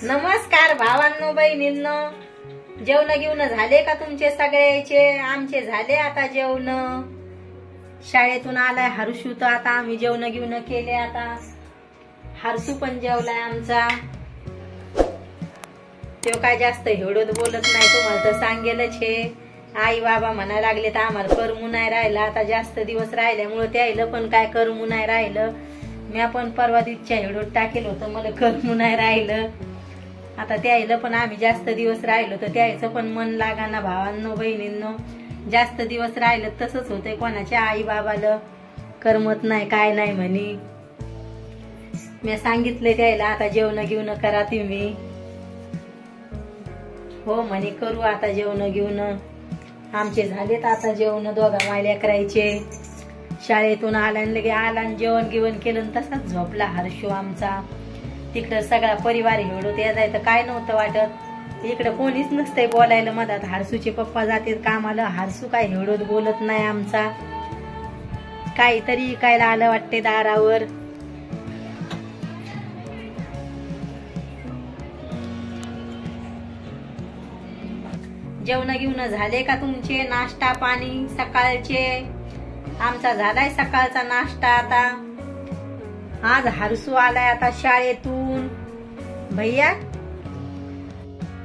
नमस्कार भावांनो बहिणींनो, जेवण घेऊन झाले का तुमचे सगळ्याचे? आमचे झाले आता जेवण। शाळेतून आलाय हर्षू, तर आता आम्ही जेवण घेऊन केले। आता हर्षू पण जेवलाय आमचा। तो काय जास्त हेडोत बोलत नाही, तुम्हाला तर सांगेलच हे। आई बाबा म्हणायला लागले तर आम्हाला करमू नाही राहिलं। आता जास्त दिवस राहिल्यामुळे त्याला पण काय करमू नाही राहिलं। मी पण परवा दिवसच्या हेडोत टाकेल होतं, मला करमू नाही राहिलं। आता त्याला पण आम्ही जास्त दिवस राहिलो तर त्याचं पण मन लागाना। भावांनो बहिणींनो, जास्त दिवस राहिलं तसंच होतंय, कोणाच्या आई बाबाला करमत नाही काय नाही म्हणे। मी सांगितले त्याला आता जेवण घेऊन करा तुम्ही। हो म्हणे करू आता जेवण घेऊन। आमचे झालेत आता जेवण, दोघा मायल्या करायचे। शाळेतून आला लगे आला, जेवण घेऊन केलं तसाच झोपला हर्षू आमचा। तिकडं सगळा परिवार हेडो ते जायचं काय नव्हतं वाटत। इकडं कोणीच नसतंय बोलायला मधात। हर्षूचे पप्पा जाते कामाला, हर्षू काय हेडोत बोलत नाही आमचा। काहीतरी इकायला आलं वाटते दारावर। जेवण घेऊन झाले का तुमचे? नाश्ता पाणी सकाळचे? आमचा झालाय सकाळचा नाश्ता। आता आज हर्षू आलाय आता शाळेतून। भैया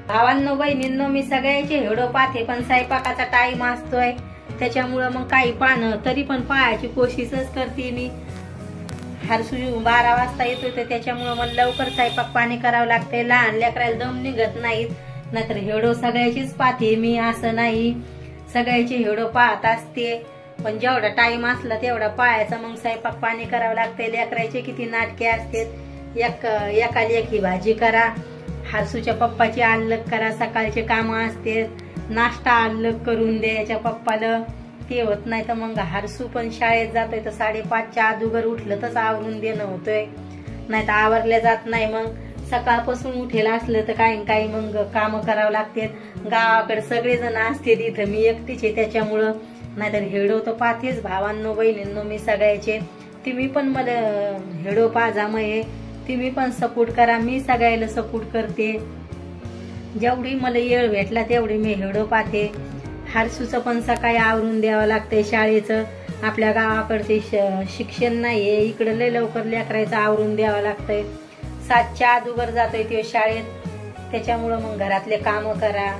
भावांनो बहिणींनो, मी सगळ्याचे हेडो पाहते, पण स्वयंपाकाचा टाइम असतोय त्याच्यामुळे मग काही पाहणं तरी पण पाहायची कोशिशच करते मी। हर्षू 12 वाजता येतोय तर त्याच्यामुळे मला लवकर स्वयंपाक पाणी करावं लागतंय। लहान लेकराला दम निघत नाहीत, नाहीतर हेडो सगळ्याचीच पाहते मी, असं नाही सगळ्याचे हेडो पाहत असते। पण जेवढा टाइम असला तेवढा पाहायचा, मग स्वयंपाक पाणी करावं लागतंय। लेकरायचे किती नाटके असतात, एका लेकी भाजी करा, हर्षूच्या पप्पाची अलग करा, सकाळचे काम असते, नाश्ता अलग करून द्यायच्या पप्पाला, ते होत नाही। तर मग हर्षू पण शाळेत जातोय तर 5:30च्या अगोदर उठलं तर आवरून देणं होतंय, नाही तर आवरल्या जात नाही। मग सकाळपासून उठेल असलं तर काही काही मग काम करावं लागते। गावाकडे सगळेजण असते, तिथं मी एकटीच आहे त्याच्यामुळं, नाहीतर हेडो तर पाहतेच भावांनो बहिणींनो मी सगळ्याचे। तुम्ही पण मला हेडो पाजा मये, तुम्ही पण सपोर्ट करा, मी सगळ्याला सपोर्ट करते। जेवढी मला वेळ भेटला तेवढी मी हेडो पाहते। हर्षूचं पण सकाळी आवरून द्यावं लागतंय शाळेचं। आपल्या गावाकडचे शिक्षण नाहीये, इकडं लय लवकर लेकरायचं आवरून द्यावं लागतंय। 7च्या अगोदर जातोय तो शाळेत, त्याच्यामुळं मग घरातले काम करा,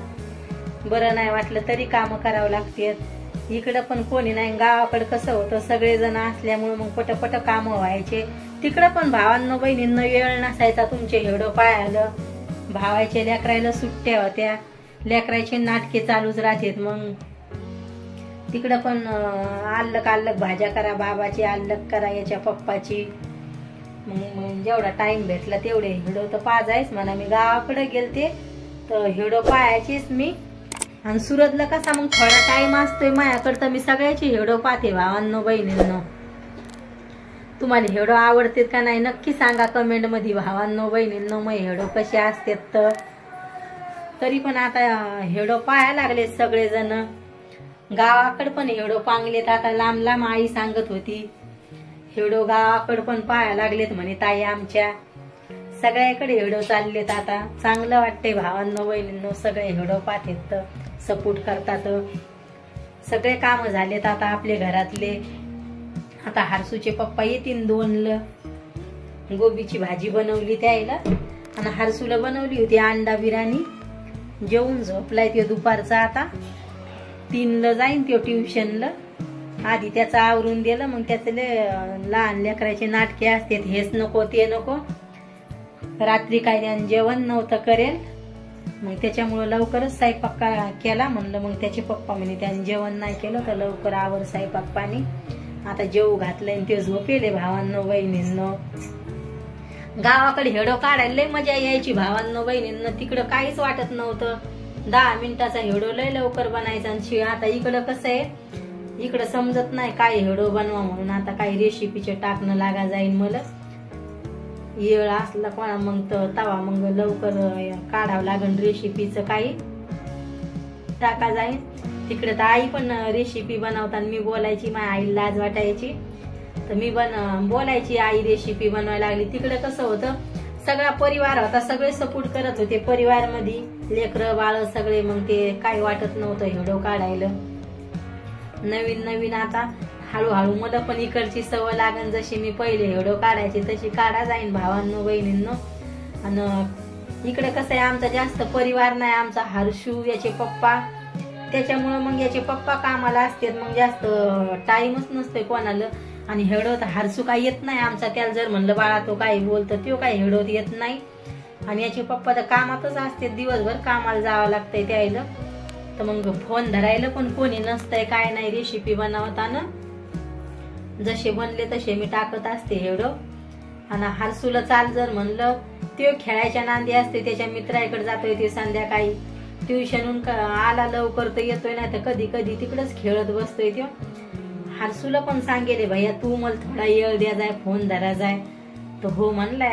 बरं नाही वाटलं तरी काम करावं लागतात। इकडं पण कोणी नाही, गावाकडे कसं होतं सगळेजण असल्यामुळे मग पटपट काम व्हायचे। तिकडं पण भावांनो बहिणींना वेळ नसायचा तुमचे हेडो पाहायला। भावाच्या लेकरायला सुट्ट्या होत्या, लेकरायचे नाटके चालूच राहतात। मग तिकडं पण अलग भाज्या करा, बाबाची अलग करा, याच्या पप्पाची। मग जेवढा टाइम भेटला तेवढे हेडो तर पाहायच म्हणा। मी गावाकडे गेलते तर हेडो पाहायचीच मी। आणि सुरतला कसा मग थोडा टाइम असतोय माझ्याकडे, तर मी सगळ्याची हेडो पाहते भावांनो बहिणींनो। तुम्हाला हेडो आवडतात का नाही नक्की सांगा कमेंट मध्ये भावांनो बहिणींनो, मग हेडो कसे असतात तर। तरी पण आता हेडो पाहायला लागले सगळेजण, गावाकडे पण हेडो पांगलेत आता लांब लांब। आई सांगत होती हेडो गावाकडे पण पाहायला लागलेत म्हणे ताई आमच्या। सगळ्याकडे हेडो चाललेत आता, चांगलं वाटतंय भावांनो बहिणींनो, सगळे हेडो पाहतात तर सपोर्ट करतात। सगळे काम झालेत आता आपले घरातले। आता हर्षूचे पप्पा येतील 2ला। गोबीची भाजी बनवली त्याला, आणि हर्षूला बनवली होती अंडा बिर्याणी। जेवून झोपलाय तो दुपारचा। आता 3ला जाईन तो ट्युशनला। आधी त्याचं आवरून दिलं, मग त्याचे लहान लेकराचे नाटके असतात, हेच नको ते नको। रात्री काय जेवण नव्हतं करेल, मग त्याच्यामुळे लवकरच स्वयंपाक केला। म्हणलं मग त्याचे पप्पा म्हणे त्याने जेवण नाही केलं तर लवकर आवर स्वयंपाक पाणी। आता जेवू घातलंय ते झोपेले भावांनो बहिणींनो। गावाकडे हेडो काढायला लय मजा यायची भावांनो बहिणींनो, तिकडं काहीच वाटत नव्हतं। 10 मिनिटाचा हेडो लय लवकर बनायचा। आणि आता इकडं कसं आहे, इकडं समजत नाही काय हेडो बनवा म्हणून। आता काही रेसिपीचे टाकणं लागा जाईल मला, येळ असला कोणा मग तवा मग लवकर काढावं लागेल रेसिपीचं काही टाका जाईल। तिकडे तर आई पण रेसिपी बनवताना मी बोलायची, माझ्या आईला लाज वाटायची तर मी बोलायची आई रेसिपी बनवायला लागली। तिकडे कसं होतं सगळा परिवार होता, सगळे सपोर्ट करत होते परिवार मध्ये, लेकरं बाळ सगळे. मग ते काही वाटत नव्हतं व्हिडिओ काढायला. नवीन आता हळूहळू मला पण इकडची सवय लागन. जशी मी पहिले व्हिडिओ काढायची तशी काढा जाईन भावांनो बहिणींनो. आणि इकडे कसं आहे, आमचा जास्त परिवार नाही. आमचा हर्षू, याचे पप्पा, त्याच्यामुळे मग याचे पप्पा कामाला असतात, मग जास्त टाइमच नसतोय कोणाला. आणि हेडवत हर्षू काही येत नाही आमचा. त्याला जर म्हणलं बाळा तो काही बोलतो, तो काही हेडवत येत नाही. आणि याचे पप्पा तर कामातच असते, दिवसभर कामाला जावं लागतंय त्याला. तर मग फोन धरायला पण कोणी नसतंय, काय नाही. रेसिपी बनवताना जसे बनले तसे मी टाकत असते हेडो. आणि हर्षूला चाल जर म्हणलं, तो खेळायच्या नांदी असते, त्याच्या मित्राकडे जातोय ते संध्याकाळी. ट्युशनहून आला लवकर तर येतोय, नाही तर कधी कधी तिकडच खेळत बसतोय तो. हर्षूला पण सांगेले भैया तू मला थोडा वेळ द्या जाय, फोन धरा जाय. तो हो म्हणलाय.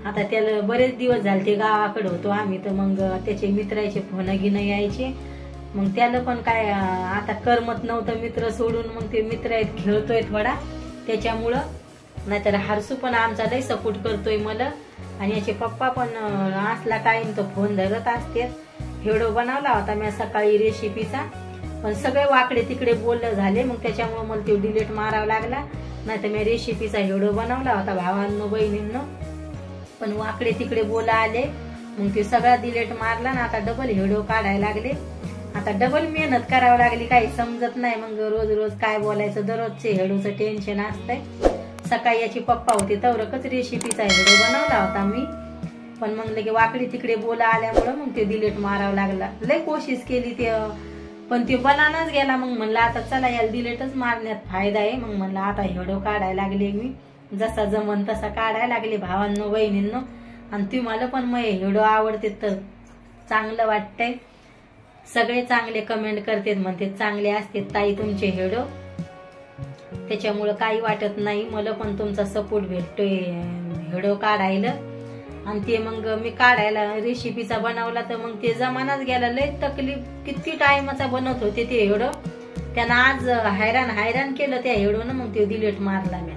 आता त्याला बरेच दिवस झाले, ते गावाकडे होतो आम्ही, तर मग त्याचे मित्राचे फोन घेणं यायचे. मग त्याला पण काय आता करमत नव्हतं मित्र सोडून. मग ते मित्र आहेत खेळतोय थोडा त्याच्यामुळं. नाहीतर हर्षू पण आमचा लय सपोर्ट करतोय मला. आणि याचे पप्पा पण असला टाइम तो फोन धरत असते. व्हिडिओ बनवला होता मी सकाळी रेसिपीचा, पण सगळे वाकडे तिकडे बोलणं झाले, मग त्याच्यामुळे मला तो डिलीट मारावा लागला. नाहीतर मी रेसिपीचा व्हिडिओ बनवला होता भावांनो बहिणींनो, पण वाकडे तिकडे बोला आले, मग ते सगळा डिलीट मारला ना. आता डबल व्हिडिओ काढायला लागले. आता डबल मेहनत करावी लागली, काही समजत नाही. मग रोज रोज काय बोलायचं, दररोजचे व्हिडिओचं टेन्शन असतंय. सकाळी याचे पप्पा होते तवरकच रेसिपीचा व्हिडिओ बनवला होता मी, पण मग लगे वाकडी तिकडे बोला आल्यामुळं मग ते डिलीट मारावं लागला. लय कोशिश केली ते, पण ते बनानच गेला. मग म्हणलं आता चला याला डिलीटच मारण्यात फायदा आहे. मग म्हणलं आता व्हिडिओ काढायला लागले मी, जसा जमन तसा काढायला लागले भावांनो बहिणींनो. आणि तुम्हाला पण मग व्हिडिओ आवडते तर चांगलं वाटतंय. सगळे चांगले कमेंट करतात, म्हणते चांगले असते ताई तुमचे व्हिडिओ, त्याच्यामुळं काही वाटत नाही. मला पण तुमचा सपोर्ट भेटतोय व्हिडिओ काढायला. आणि ते मग मी काढायला रेसिपीचा बनवला तर मग ते जमानाच गेला. लय तकलीफ, किती टाइमचा बनवत होते ते व्हिडिओ. त्यानं आज हैराण केलं त्या व्हिडिओनं. मग ते डिलीट मारला मी.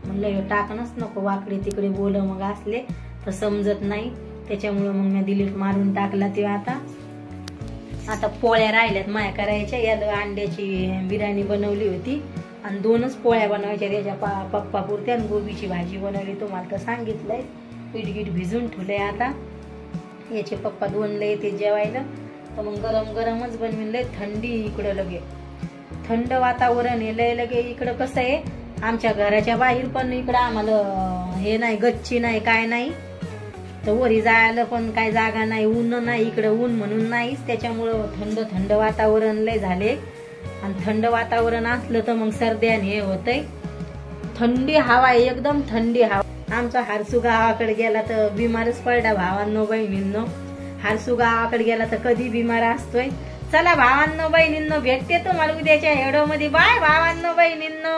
म्हणलं टाकणच नको, वाकडे तिकडे बोल मग असले तर समजत नाही, त्याच्यामुळे मग मी डिलीट मारून टाकला ते. आता पोळ्या राहिल्यात माया करायच्या. याला अंड्याची बिर्याणी बनवली होती आणि 2च पोळ्या बनवायच्या त्याच्या पप्पा पुरत्या. आणि गोबीची भाजी बनवली, तुम्हाला तर सांगितलंय. पीठ भिजून ठेवलंय. आता याचे पप्पा 2ला येते जेवायला, तर मग गरम गरमच बनवीन. लय थंडी इकडं, लगे थंड वातावरण आहे लय. लगे इकडं कसं आहे, आमच्या घराच्या बाहेर पण इकडं आम्हाला हे नाही, गच्ची नाही, काय नाही, तर वरी जायला पण काय जागा नाही. ऊन नाही इकडं, ऊन म्हणून नाहीच, त्याच्यामुळं थंड वातावरण लय झाले. आणि थंड वातावरण असलं तर मग सर्द्यान हे होतंय. थंडी हवा आहे, एकदम थंडी हवा. आमचा हर्षू गावाकडे गेला तर बिमारच पडला भावांनो बहिणींनो. हर्षू गावाकडे गेला तर कधी बिमार असतोय. चला भावांनो बहिणींनो, भेटते तुम्हाला उद्याच्या व्हिडिओ मध्ये. बाय भावांनो बहिणींनो.